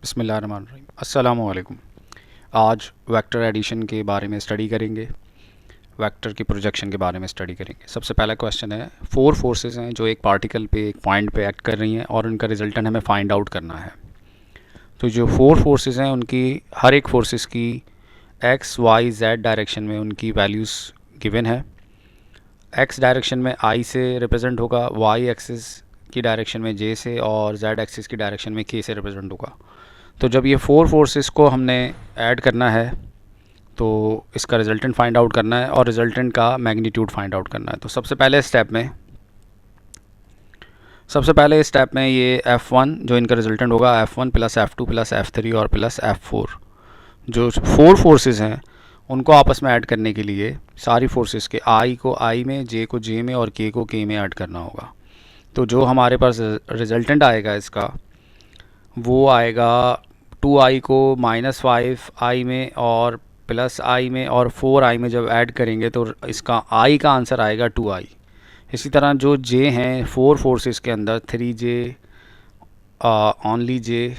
बिस्मिल्लाहिर्रहमानिर्रहीम। अस्सलामु अलैकुम। आज वेक्टर एडिशन के बारे में स्टडी करेंगे, वेक्टर की प्रोजेक्शन के बारे में स्टडी करेंगे। सबसे पहला क्वेश्चन है, फोर फोर्सेस हैं जो एक पार्टिकल पे एक पॉइंट पे एक्ट कर रही हैं और उनका रिजल्टेंट हमें फाइंड आउट करना है। तो जो फोर फोर्सेस हैं उनकी हर एक फोर्सेस की एक्स वाई जेड डायरेक्शन में उनकी वैल्यूज़ गिवन है। एक्स डायरेक्शन में आई से रिप्रेजेंट होगा, वाई एक्सिस की डायरेक्शन में जे से और जेड एक्सिस की डायरेक्शन में के से रिप्रेजेंट होगा। तो जब ये फोर फोर्सेस को हमने ऐड करना है तो इसका रिजल्टेंट फाइंड आउट करना है और रिजल्टेंट का मैग्नीट्यूड फाइंड आउट करना है। तो सबसे पहले स्टेप में ये F1 जो इनका रिजल्टेंट होगा, F1 plus F2 plus F3 और प्लस F4 जो फोर फोर्सेस हैं उनको आपस में ऐड करने के लिए सारी फोर्सेस के I को I में, J को J में और K को K में ऐड करना होगा। तो जो हमारे पास रिजल्टेंट आएगा इसका वो आएगा 2i को -5i में और प्लस i में और 4i में जब ऐड करेंगे तो इसका i का आंसर आएगा 2i। इसी तरह जो j हैं फोर फोर्सेस के अंदर 3j, ओनली j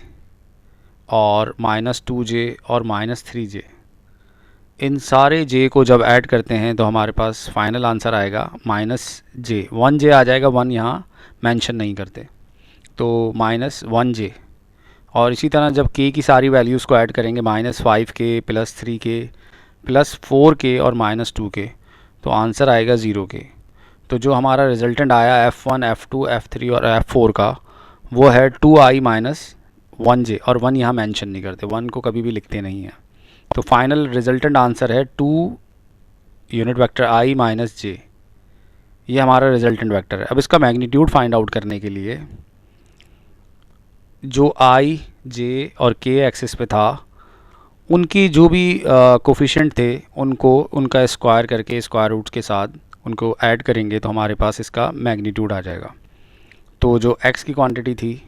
और -2j और -3j, इन सारे j को जब ऐड करते हैं तो हमारे पास फाइनल आंसर आएगा -j। 1j आ जाएगा, 1 यहाँ मेंशन नहीं करते, तो -1j। और इसी तरह जब k की सारी वैल्यूज़ को ऐड करेंगे -5k plus 3k plus 4k और -2k, तो आंसर आएगा 0k। तो जो हमारा रिजल्टेंट आया F1, F2, F3 और F4 का वो है 2i माइनस 1j, और 1 यहाँ मेंशन नहीं करते, 1 को कभी भी लिखते नहीं हैं। तो फाइनल रिजल्टेंट आंसर है 2 unit vector i minus j। ये हमारा रिजल्टेंट वेक्टर है। अब इसका मैग्नीट्यूड फाइंड आउट करने के लिए जो i, j और k एक्सिस पे था उनकी जो भी कोफिशिएंट थे उनको उनका स्क्वायर करके स्क्वायर रूट्स के साथ उनको ऐड करेंगे तो हमारे पास इसका मैग्नीट्यूड आ जाएगा। तो जो x की क्वांटिटी थी,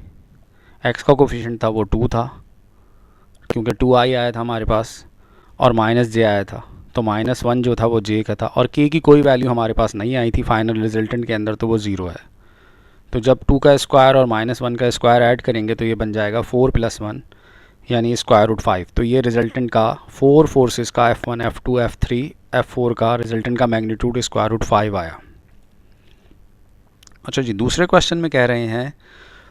x का कोफिशिएंट था वो 2 था, क्योंकि 2i आया था हमारे पास और -j आया था, तो -1 जो था वो j का था और k की कोई वैल्यू हमारे पास नहीं आई थी फाइनल रिजल्टेंट के अंदर, तो वो 0 है। तो जब 2 का स्क्वायर और -1 का स्क्वायर ऐड करेंगे तो ये बन जाएगा 4 + 1 यानी स्क्वायर रूट 5। तो ये रिजल्टेंट का फोर फोर्सेस का F1, F2, F3, F4 का रिजल्टेंट का मैग्नीट्यूड स्क्वायर रूट 5 आया। अच्छा जी, दूसरे क्वेश्चन में कह रहे हैं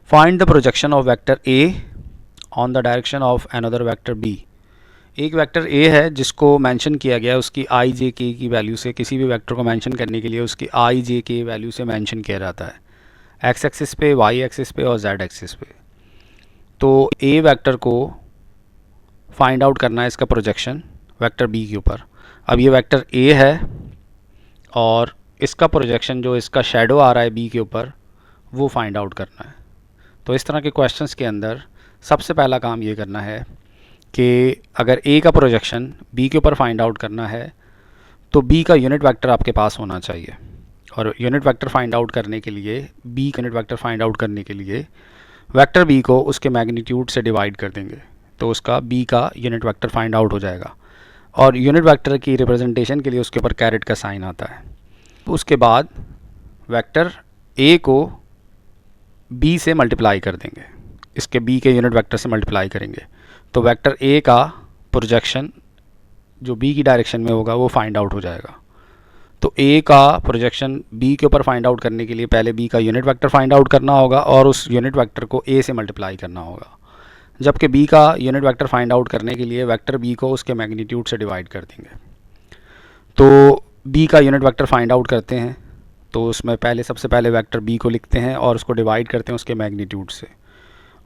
find the projection of vector A on the direction of another vector B। एक वेक्टर A है जिसको मेंशन किया गया है, उसकी i, j, k की वैल्यू से, किसी भी वेक्टर को मेंशन करने के लिए उसकी i, j, k वैल्यू से मेंशन किया जाता है, x एक्सिस पे, y एक्सिस पे और z एक्सिस पे। तो A वेक्टर को फाइंड आउट करना है इसका प्रोजेक्शन वेक्टर B के ऊपर। अब ये वेक्टर A है और इसका प्रोजेक्शन जो इसका शेडो आ रहा है B के ऊपर वो फाइंड आउट करना है। तो इस तरह के क्वेश्चंस के अंदर सबसे पहला काम ये करना है कि अगर A का प्रोजेक्शन B के ऊपर फाइंड आउट करना है तो B का यूनिट वेक्टर आपके पास होना चाहिए, और यूनिट वेक्टर फाइंड आउट करने के लिए वेक्टर B को उसके मैग्नीट्यूड से डिवाइड कर देंगे तो उसका B का यूनिट वेक्टर फाइंड आउट हो जाएगा। और यूनिट वेक्टर की रिप्रेजेंटेशन के लिए उसके ऊपर कैरेट का साइन आता है। उसके बाद वेक्टर A को B से मल्टीप्लाई कर देंगे, इसके B के यूनिट वेक्टर से मल्टीप्लाई करेंगे तो वेक्टर A का प्रोजेक्शन जो B की डायरेक्शन में होगा वो फाइंड आउट हो जाएगा। तो A का प्रोजेक्शन B के ऊपर फाइंड आउट करने के लिए पहले B का यूनिट वेक्टर फाइंड आउट करना होगा और उस यूनिट वेक्टर को A से मल्टीप्लाई करना होगा, जबकि B का यूनिट वेक्टर फाइंड आउट करने के लिए वेक्टर B को उसके मैग्नीट्यूड से डिवाइड कर देंगे। तो B का यूनिट वेक्टर फाइंड आउट करते हैं तो उसमें सबसे पहले वेक्टर B को लिखते हैं और उसको डिवाइड करते हैं उसके मैग्नीट्यूड से,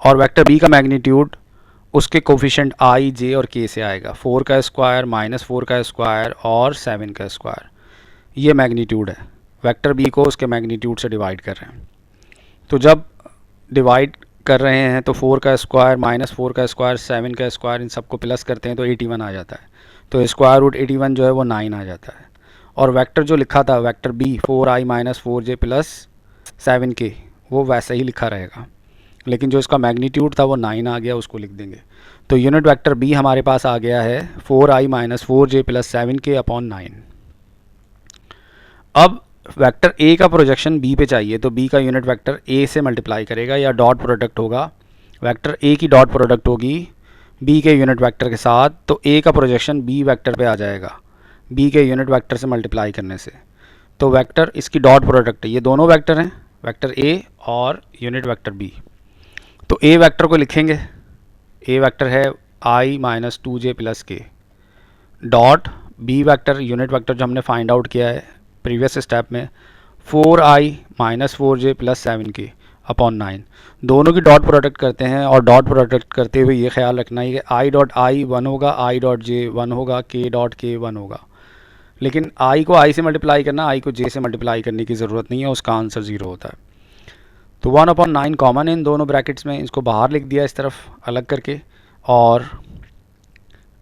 और वेक्टर B का मैग्नीट्यूड उसके कोफिशिएंट i, j और k से आएगा। 4 का स्क्वायर, -4 का स्क्वायर और 7 का स्क्वायर, ये मैग्नीट्यूड है। वेक्टर B को उसके मैग्नीट्यूड से डिवाइड कर रहे हैं। तो जब डिवाइड कर रहे हैं तो 4 का स्क्वायर, -4 का स्क्वायर, 7 का स्क्वायर, इन सबको प्लस करते हैं तो 81 आ जाता है। तो स्क्वायर रूट 81 जो है वो 9 आ जाता है। और वेक्टर जो लिखा था vector B 4i - 4j plus 7k वो वैसे ही लिखा रहेगा, लेकिन जो इसका मैग्नीट्यूड था वो 9 आ गया, उसको लिख देंगे। तो यूनिट वेक्टर B हमारे पास आ गया है 4i - 4j plus 7k upon 9। अब वेक्टर A का प्रोजेक्शन B पे चाहिए तो B का यूनिट वेक्टर A से मल्टीप्लाई करेगा या डॉट प्रोडक्ट होगा वेक्टर ए की डॉट प्रोडक्ट होगी बी के यूनिट वेक्टर के साथ, तो ए का प्रोजेक्शन बी वेक्टर पे आ जाएगा बी के यूनिट वेक्टर से मल्टीप्लाई करने से। तो वेक्टर इसकी डॉट प्रोडक्ट है, ये दोनों वेक्टर हैं, वेक्टर ए और यूनिट वेक्टर बी। तो ए वेक्टर को लिखेंगे, ए वेक्टर है i minus 2j plus k dot b vector unit vector जो हमने फाइंड आउट किया है प्रीवियस स्टेप में 4i minus 4j plus 7k upon 9। दोनों की डॉट प्रोडक्ट करते हैं और डॉट प्रोडक्ट करते हुए ये ख्याल रखना है कि आई डॉट आई 1 होगा, आई डॉट जे 1 होगा, के डॉट के 1 होगा। लेकिन आई को आई से मल्टीप्लाई करना, आई को जे से मल्टीप्लाई करने की ज़रूरत नहीं है, उसका आंसर 0 होता है। तो 1/9 कॉमन है इन दोनों ब्रैकेट्स में, इसको बाहर लिख दिया इस तरफ अलग करके, और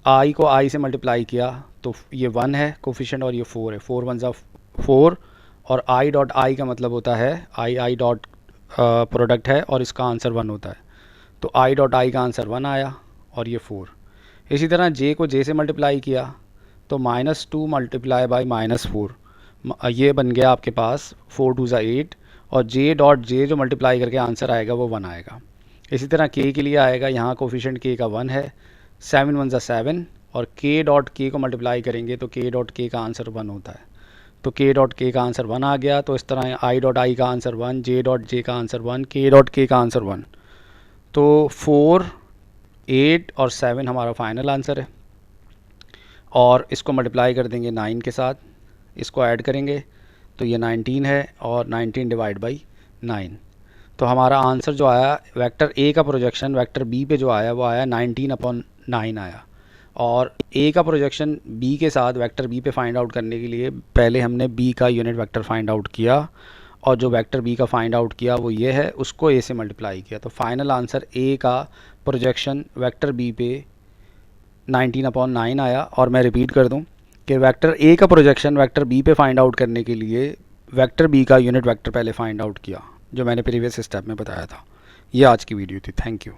आई को आई से मल्टीप्लाई किया तो ये 1 है कोफिशिएंट और ये 4 है, 4 1 4, और आई डॉट आई का मतलब होता है आई डॉट प्रोडक्ट है और इसका आंसर 1 होता है। तो आई डॉट आई का आंसर 1 आया और ये 4। इसी तरह जे को जे से मल्टीप्लाई किया तो -2 मल्टीप्लाई बाई -4, ये बन गया आपके पास 4 2 8, और जे डॉट जे जो मल्टीप्लाई करके आंसर आएगा वो 1 आएगा। इसी तरह के लिए आएगा, यहाँ कोफिशिएंट के का 1 है, 7 1 7, और के डॉट के को मल्टीप्लाई करेंगे तो के डॉट के का आंसर 1 होता है। तो के डॉट के का आंसर 1 आ गया। तो इस तरह आई डॉट आई का आंसर 1, जे डॉट जे का आंसर 1, के डॉट के का आंसर 1। तो 4 8 और 7 हमारा फाइनल आंसर है, और इसको मल्टीप्लाई कर देंगे 9 के साथ, इसको ऐड करेंगे तो ये 19 है, और 19 डिवाइड बाई 9। तो हमारा आंसर जो आया वेक्टर ए का प्रोजेक्शन वेक्टर बी पे जो आया वो आया 19/9 आया। और ए का प्रोजेक्शन बी के साथ वेक्टर बी पे फाइंड आउट करने के लिए पहले हमने बी का यूनिट वेक्टर फाइंड आउट किया, और जो वेक्टर बी का फाइंड आउट किया वो ये है, उसको ए से मल्टीप्लाई किया। तो फाइनल आंसर ए का प्रोजेक्शन वेक्टर बी पे 19/9 आया। और मैं रिपीट कर दूं कि वेक्टर ए का प्रोजेक्शन वेक्टर बी पे फाइंड आउट करने के लिए वेक्टर बी का यूनिट वेक्टर पहले फाइंड आउट किया, जो मैंने प्रीवियस स्टेप में बताया था। ये आज की वीडियो थी। Thank you.